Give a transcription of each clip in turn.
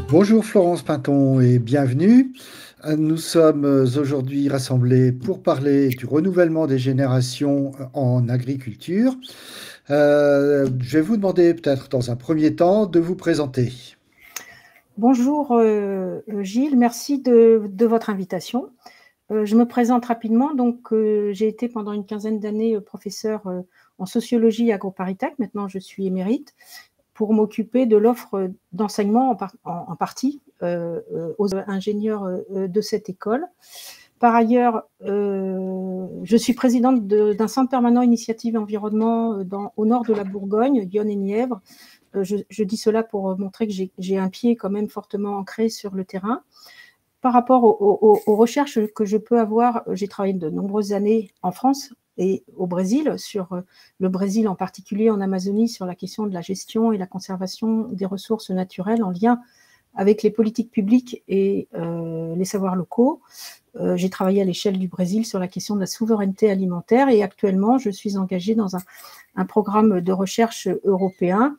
Bonjour Florence Pinton et bienvenue. Nous sommes aujourd'hui rassemblés pour parler du renouvellement des générations en agriculture. Je vais vous demander peut-être dans un premier temps de vous présenter. Bonjour Gilles, merci de votre invitation. Je me présente rapidement. Donc, j'ai été pendant une quinzaine d'années professeur en sociologie à AgroParisTech. Maintenant, je suis émérite pour m'occuper de l'offre d'enseignement en partie aux ingénieurs de cette école. Par ailleurs, je suis présidente d'un centre permanent initiative environnement au nord de la Bourgogne, Yonne et Nièvre. Je dis cela pour montrer que j'ai un pied quand même fortement ancré sur le terrain. Par rapport aux recherches que je peux avoir, j'ai travaillé de nombreuses années en France et au Brésil, sur le Brésil en particulier, en Amazonie, sur la question de la gestion et la conservation des ressources naturelles en lien avec les politiques publiques et les savoirs locaux. J'ai travaillé à l'échelle du Brésil sur la question de la souveraineté alimentaire et actuellement, je suis engagée dans un programme de recherche européen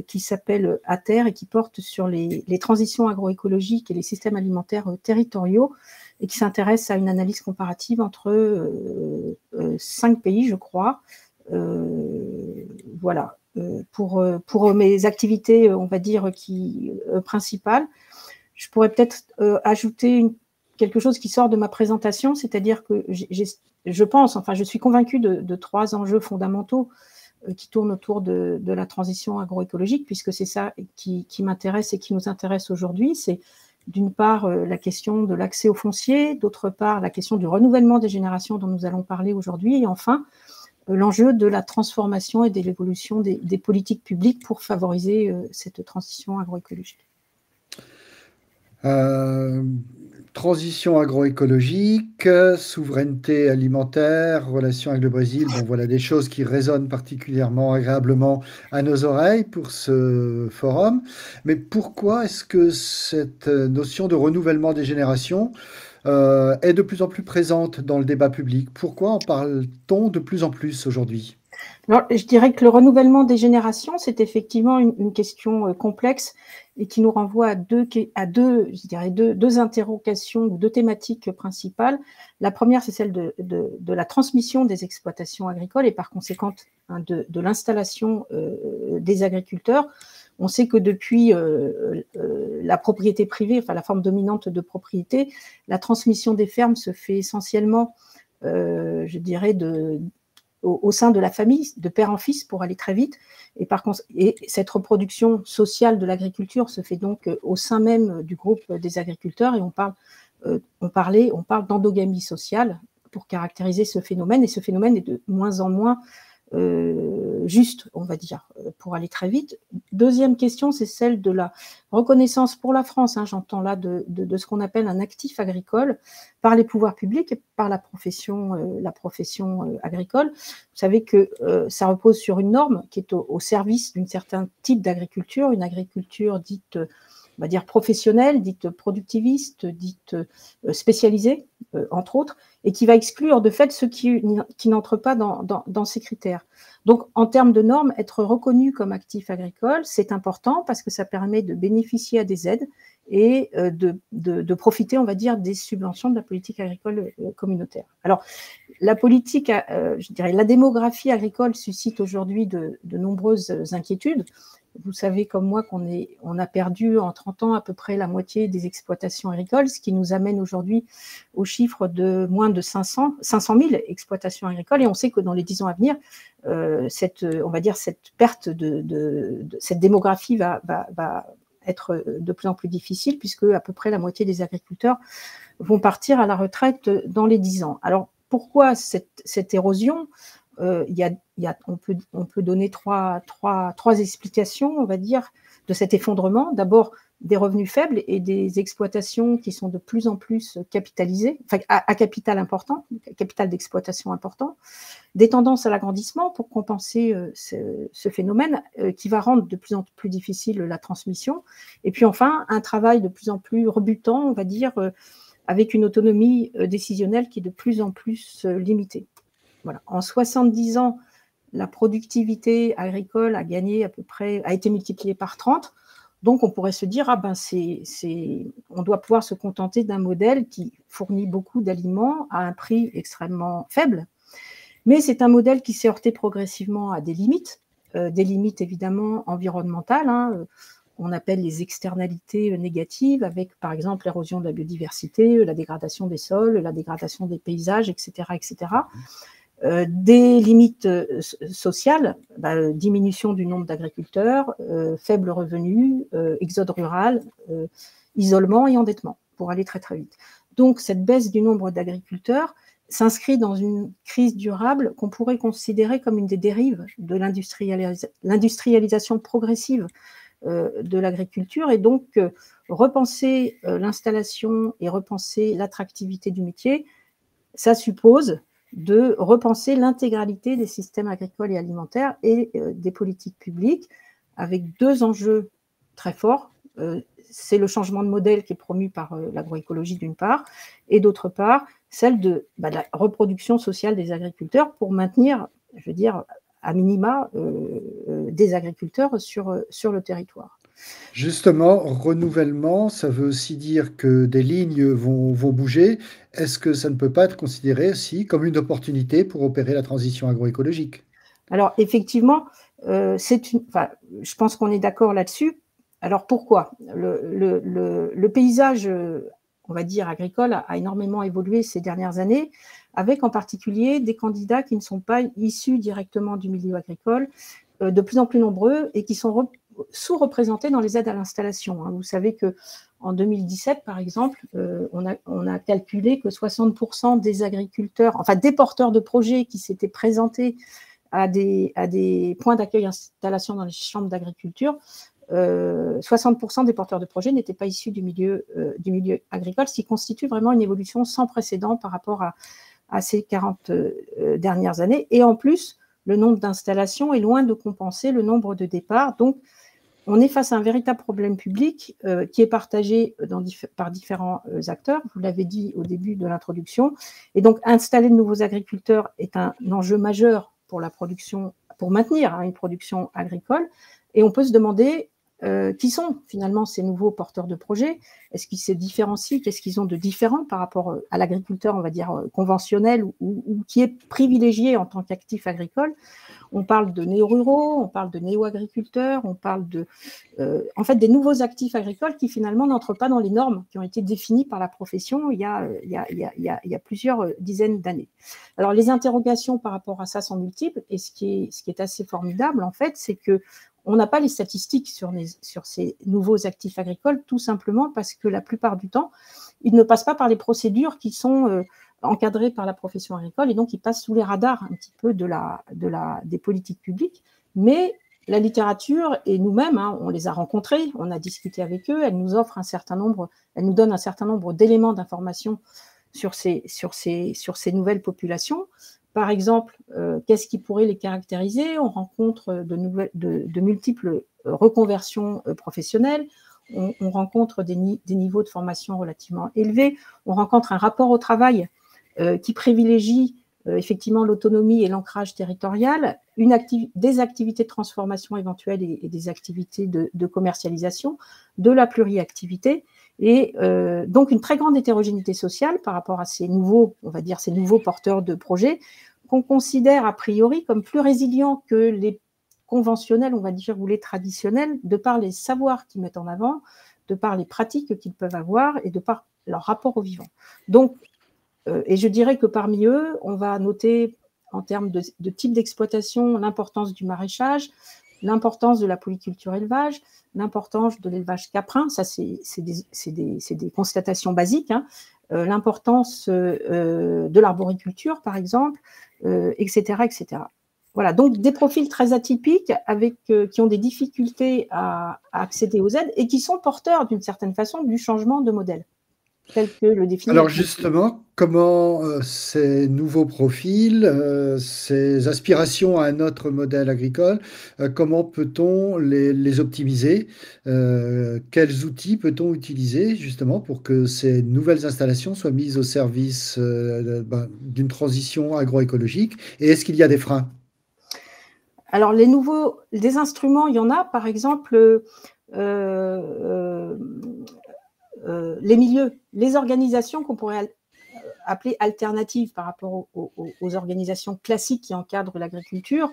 qui s'appelle ATER et qui porte sur les transitions agroécologiques et les systèmes alimentaires territoriaux et qui s'intéresse à une analyse comparative entre 5 pays, je crois. Voilà. Pour mes activités, on va dire, principales, je pourrais peut-être ajouter quelque chose qui sort de ma présentation, c'est-à-dire que je suis convaincue de 3 enjeux fondamentaux qui tournent autour de la transition agroécologique, puisque c'est ça qui m'intéresse et qui nous intéresse aujourd'hui. C'est d'une part la question de l'accès au foncier, d'autre part la question du renouvellement des générations dont nous allons parler aujourd'hui, et enfin l'enjeu de la transformation et de l'évolution des politiques publiques pour favoriser cette transition agroécologique. Transition agroécologique, souveraineté alimentaire, relation avec le Brésil, bon voilà des choses qui résonnent particulièrement agréablement à nos oreilles pour ce forum. Mais pourquoi est-ce que cette notion de renouvellement des générations est de plus en plus présente dans le débat public? Pourquoi en parle-t-on de plus en plus aujourd'hui? Alors, je dirais que le renouvellement des générations, c'est effectivement une question complexe et qui nous renvoie à deux interrogations ou 2 thématiques principales. La première, c'est celle de la transmission des exploitations agricoles et par conséquent de l'installation des agriculteurs. On sait que depuis la propriété privée, enfin la forme dominante de propriété, la transmission des fermes se fait essentiellement, je dirais, au sein de la famille, de père en fils pour aller très vite. Et cette reproduction sociale de l'agriculture se fait donc au sein même du groupe des agriculteurs et on parle d'endogamie sociale pour caractériser ce phénomène. Et ce phénomène est de moins en moins juste, on va dire, pour aller très vite. Deuxième question, c'est celle de la reconnaissance pour la France, j'entends là, de ce qu'on appelle un actif agricole par les pouvoirs publics et par la profession agricole. Vous savez que ça repose sur une norme qui est au service d'un certain type d'agriculture, une agriculture dite, on va dire, professionnelle, dite productiviste, dite spécialisée, entre autres, et qui va exclure de fait ceux qui n'entrent pas dans ces critères. Donc, en termes de normes, être reconnu comme actif agricole, c'est important parce que ça permet de bénéficier à des aides et de profiter, on va dire, des subventions de la politique agricole communautaire. Alors, la politique, je dirais, la démographie agricole suscite aujourd'hui de nombreuses inquiétudes. Vous savez comme moi qu'on a perdu en 30 ans à peu près la moitié des exploitations agricoles, ce qui nous amène aujourd'hui au chiffre de moins de 500 000 exploitations agricoles. Et on sait que dans les 10 ans à venir, cette perte de cette démographie va être de plus en plus difficile puisque à peu près la moitié des agriculteurs vont partir à la retraite dans les 10 ans. Alors, pourquoi cette érosion ? On peut donner trois explications, on va dire, de cet effondrement. D'abord, des revenus faibles et des exploitations qui sont de plus en plus capitalisées, enfin à capital important, capital d'exploitation important, des tendances à l'agrandissement pour compenser ce phénomène qui va rendre de plus en plus difficile la transmission. Et puis enfin, un travail de plus en plus rebutant, on va dire, avec une autonomie décisionnelle qui est de plus en plus limitée. voilà, en 70 ans, la productivité agricole a gagné à peu près, a été multipliée par 30. Donc, on pourrait se dire, on doit pouvoir se contenter d'un modèle qui fournit beaucoup d'aliments à un prix extrêmement faible. Mais c'est un modèle qui s'est heurté progressivement à des limites évidemment environnementales, hein, on appelle les externalités négatives, avec par exemple l'érosion de la biodiversité, la dégradation des sols, la dégradation des paysages, etc., etc. Des limites sociales, diminution du nombre d'agriculteurs, faible revenu, exode rural, isolement et endettement, pour aller très très vite. Donc cette baisse du nombre d'agriculteurs s'inscrit dans une crise durable qu'on pourrait considérer comme une des dérives de l'industrialisation progressive de l'agriculture, et donc repenser l'installation et repenser l'attractivité du métier, ça suppose de repenser l'intégralité des systèmes agricoles et alimentaires et des politiques publiques, avec deux enjeux très forts. C'est le changement de modèle qui est promu par l'agroécologie d'une part, et d'autre part, celle de la reproduction sociale des agriculteurs pour maintenir, je veux dire, à minima, des agriculteurs sur le territoire. Justement, renouvellement, ça veut aussi dire que des lignes vont bouger. Est-ce que ça ne peut pas être considéré aussi comme une opportunité pour opérer la transition agroécologique? Alors, effectivement, je pense qu'on est d'accord là-dessus. Alors, pourquoi le paysage, on va dire, agricole a énormément évolué ces dernières années, avec en particulier des candidats qui ne sont pas issus directement du milieu agricole, de plus en plus nombreux, et qui sont sous-représentés dans les aides à l'installation. Vous savez qu'en 2017, par exemple, on a calculé que 60% des agriculteurs, enfin des porteurs de projets qui s'étaient présentés à des points d'accueil-installation dans les chambres d'agriculture, 60% des porteurs de projets n'étaient pas issus du milieu agricole, ce qui constitue vraiment une évolution sans précédent par rapport à ces 40 dernières années. Et en plus, le nombre d'installations est loin de compenser le nombre de départs. Donc, on est face à un véritable problème public qui est partagé par différents acteurs, vous l'avez dit au début de l'introduction. Et donc, installer de nouveaux agriculteurs est un enjeu majeur pour la production, pour maintenir une production agricole. Et on peut se demander qui sont finalement ces nouveaux porteurs de projets. Est-ce qu'ils se différencient? Qu'est-ce qu'ils ont de différent par rapport à l'agriculteur, on va dire, conventionnel ou qui est privilégié en tant qu'actif agricole? On parle de néo-ruraux, on parle de néo-agriculteurs, on parle en fait, des nouveaux actifs agricoles qui finalement n'entrent pas dans les normes qui ont été définies par la profession il y a plusieurs dizaines d'années. Alors, les interrogations par rapport à ça sont multiples, et ce qui est assez formidable, en fait, c'est qu'on n'a pas les statistiques sur ces nouveaux actifs agricoles, tout simplement parce que la plupart du temps, ils ne passent pas par les procédures qui sont encadrés par la profession agricole, et donc ils passent sous les radars un petit peu des politiques publiques. Mais la littérature et nous-mêmes, on les a rencontrés, on a discuté avec eux, elle nous donne un certain nombre d'éléments d'information sur ces nouvelles populations. Par exemple, qu'est-ce qui pourrait les caractériser? On rencontre de multiples reconversions professionnelles, on rencontre des niveaux de formation relativement élevés, on rencontre un rapport au travail qui privilégie effectivement l'autonomie et l'ancrage territorial, des activités de transformation éventuelles et des activités de commercialisation, de la pluriactivité, et donc une très grande hétérogénéité sociale par rapport à ces nouveaux porteurs de projets qu'on considère a priori comme plus résilients que les conventionnels, on va dire, ou les traditionnels, de par les savoirs qu'ils mettent en avant, de par les pratiques qu'ils peuvent avoir et de par leur rapport au vivant. Donc, et je dirais que parmi eux, on va noter en termes de type d'exploitation l'importance du maraîchage, l'importance de la polyculture élevage, l'importance de l'élevage caprin, ça c'est des constatations basiques, l'importance de l'arboriculture par exemple, etc., etc. Voilà, donc des profils très atypiques qui ont des difficultés à accéder aux aides et qui sont porteurs d'une certaine façon du changement de modèle. tel que le définit la Alors Constitution. justement, comment ces nouveaux profils, ces aspirations à un autre modèle agricole, comment peut-on les optimiser? Quels outils peut-on utiliser justement pour que ces nouvelles installations soient mises au service d'une transition agroécologique? Et est-ce qu'il y a des freins? Alors, des instruments, il y en a, par exemple, euh, les milieux, les organisations qu'on pourrait appeler alternatives par rapport aux organisations classiques qui encadrent l'agriculture,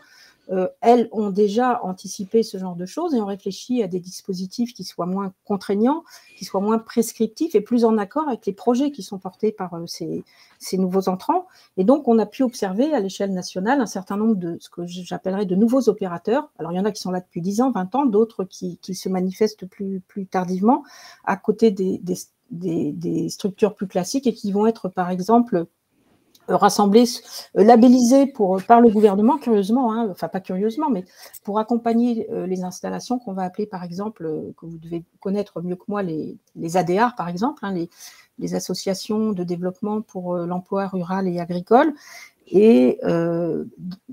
elles ont déjà anticipé ce genre de choses et ont réfléchi à des dispositifs qui soient moins contraignants, qui soient moins prescriptifs et plus en accord avec les projets qui sont portés par ces nouveaux entrants. Et donc, on a pu observer à l'échelle nationale un certain nombre de ce que j'appellerais de nouveaux opérateurs. Alors, il y en a qui sont là depuis 10 ans, 20 ans, d'autres qui se manifestent plus tardivement, à côté des structures plus classiques et qui vont être, par exemple, rassemblés, labellisés par le gouvernement, curieusement, hein, enfin pas curieusement, mais pour accompagner les installations qu'on va appeler, par exemple, que vous devez connaître mieux que moi, les ADR, par exemple, hein, les associations de développement pour l'emploi rural et agricole. Et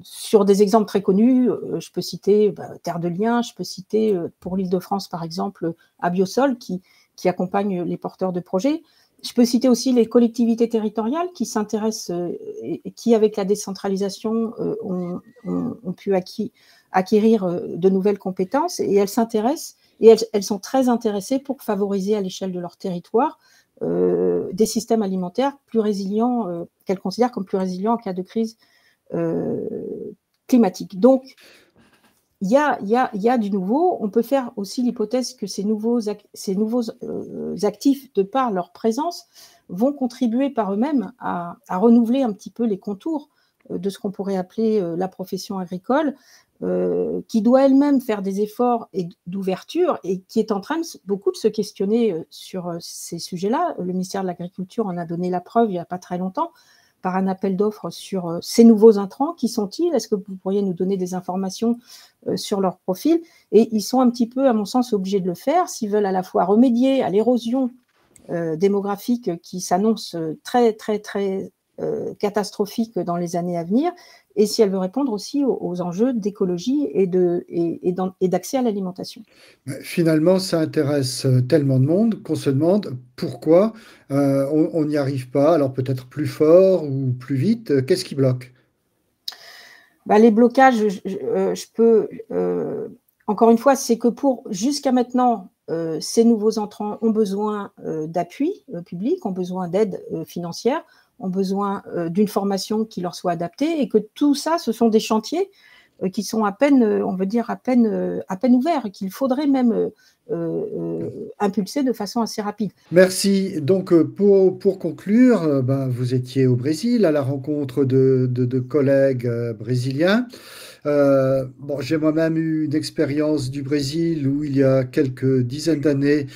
sur des exemples très connus, je peux citer Terre de Liens, je peux citer pour l'Île-de-France, par exemple, Abiosol, qui accompagne les porteurs de projets. Je peux citer aussi les collectivités territoriales qui s'intéressent et qui, avec la décentralisation, ont pu acquérir de nouvelles compétences et elles s'intéressent et elles sont très intéressées pour favoriser à l'échelle de leur territoire des systèmes alimentaires plus résilients, qu'elles considèrent comme plus résilients en cas de crise climatique. Donc, il y a du nouveau. On peut faire aussi l'hypothèse que ces nouveaux actifs, de par leur présence, vont contribuer par eux-mêmes à renouveler un petit peu les contours de ce qu'on pourrait appeler la profession agricole, qui doit elle-même faire des efforts d'ouverture et qui est en train beaucoup de se questionner sur ces sujets-là. Le ministère de l'Agriculture en a donné la preuve il n'y a pas très longtemps, par un appel d'offres sur ces nouveaux intrants. Qui sont-ils? Est-ce que vous pourriez nous donner des informations sur leur profil? Et ils sont un petit peu, à mon sens, obligés de le faire s'ils veulent à la fois remédier à l'érosion démographique qui s'annonce très, très, très catastrophique dans les années à venir, et si elle veut répondre aussi aux enjeux d'écologie et d'accès à l'alimentation. Finalement, ça intéresse tellement de monde qu'on se demande pourquoi on n'y arrive pas, alors peut-être plus fort ou plus vite, qu'est-ce qui bloque? Les blocages, je peux, encore une fois, c'est que jusqu'à maintenant, ces nouveaux entrants ont besoin d'appui public, ont besoin d'aide financière, ont besoin d'une formation qui leur soit adaptée, et que tout ça, ce sont des chantiers qui sont à peine, on veut dire, à peine ouverts, qu'il faudrait même impulser de façon assez rapide. Merci. Donc, pour conclure, vous étiez au Brésil à la rencontre de collègues brésiliens. Bon, j'ai moi-même eu une expérience du Brésil où il y a quelques dizaines d'années,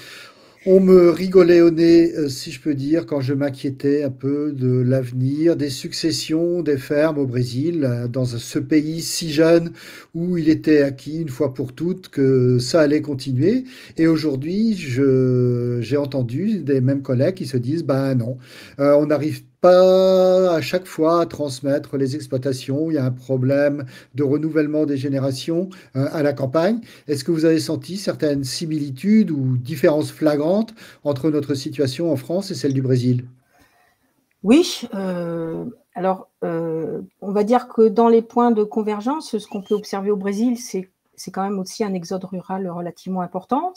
on me rigolait au nez, si je peux dire, quand je m'inquiétais un peu de l'avenir, des successions des fermes au Brésil, dans ce pays si jeune où il était acquis une fois pour toutes que ça allait continuer. Et aujourd'hui, j'ai entendu des mêmes collègues qui se disent, ben non, on n'arrive pas à chaque fois à transmettre les exploitations. Il y a un problème de renouvellement des générations à la campagne. Est-ce que vous avez senti certaines similitudes ou différences flagrantes entre notre situation en France et celle du Brésil? Oui, alors on va dire que dans les points de convergence, ce qu'on peut observer au Brésil, c'est quand même aussi un exode rural relativement important.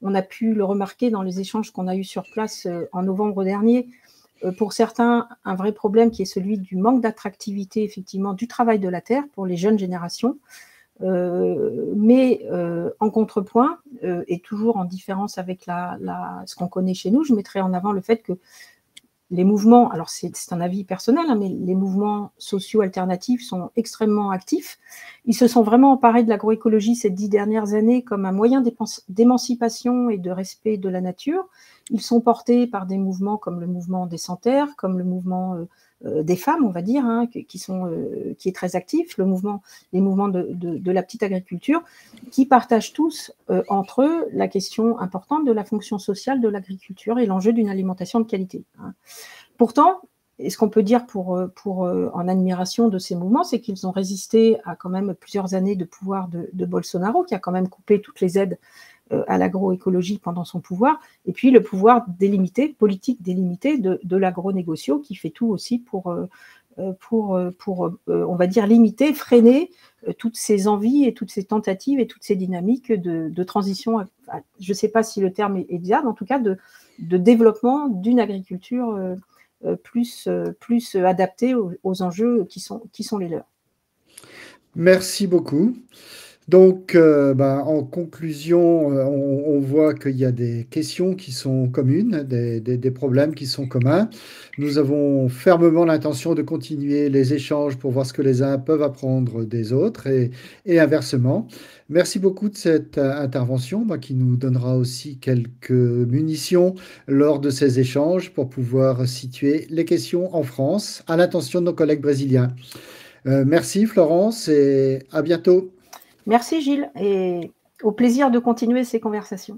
On a pu le remarquer dans les échanges qu'on a eus sur place en novembre dernier. Pour certains, un vrai problème qui est celui du manque d'attractivité, effectivement, du travail de la terre pour les jeunes générations. Mais en contrepoint, et toujours en différence avec ce qu'on connaît chez nous, je mettrais en avant le fait que les mouvements, alors c'est un avis personnel, hein, mais les mouvements sociaux alternatifs sont extrêmement actifs. Ils se sont vraiment emparés de l'agroécologie ces 10 dernières années comme un moyen d'émancipation et de respect de la nature. Ils sont portés par des mouvements comme le mouvement des Sans-Terre, comme le mouvement des femmes, on va dire, hein, qui est très actif, les mouvements de la petite agriculture, qui partagent tous entre eux la question importante de la fonction sociale de l'agriculture et l'enjeu d'une alimentation de qualité. Hein. Pourtant, et ce qu'on peut dire en admiration de ces mouvements, c'est qu'ils ont résisté à quand même plusieurs années de pouvoir de Bolsonaro, qui a quand même coupé toutes les aides à l'agroécologie pendant son pouvoir, et puis le pouvoir délimité, politique délimité de l'agronégocio, qui fait tout aussi pour on va dire, limiter, freiner toutes ces envies et toutes ces tentatives et toutes ces dynamiques de transition, je ne sais pas si le terme est exact, en tout cas de développement d'une agriculture plus adaptée aux enjeux qui sont les leurs. Merci beaucoup. Donc, en conclusion, on voit qu'il y a des questions qui sont communes, des problèmes qui sont communs. Nous avons fermement l'intention de continuer les échanges pour voir ce que les uns peuvent apprendre des autres et inversement. Merci beaucoup de cette intervention, qui nous donnera aussi quelques munitions lors de ces échanges pour pouvoir situer les questions en France à l'intention de nos collègues brésiliens. Merci Florence et à bientôt. Merci Gilles, et au plaisir de continuer ces conversations.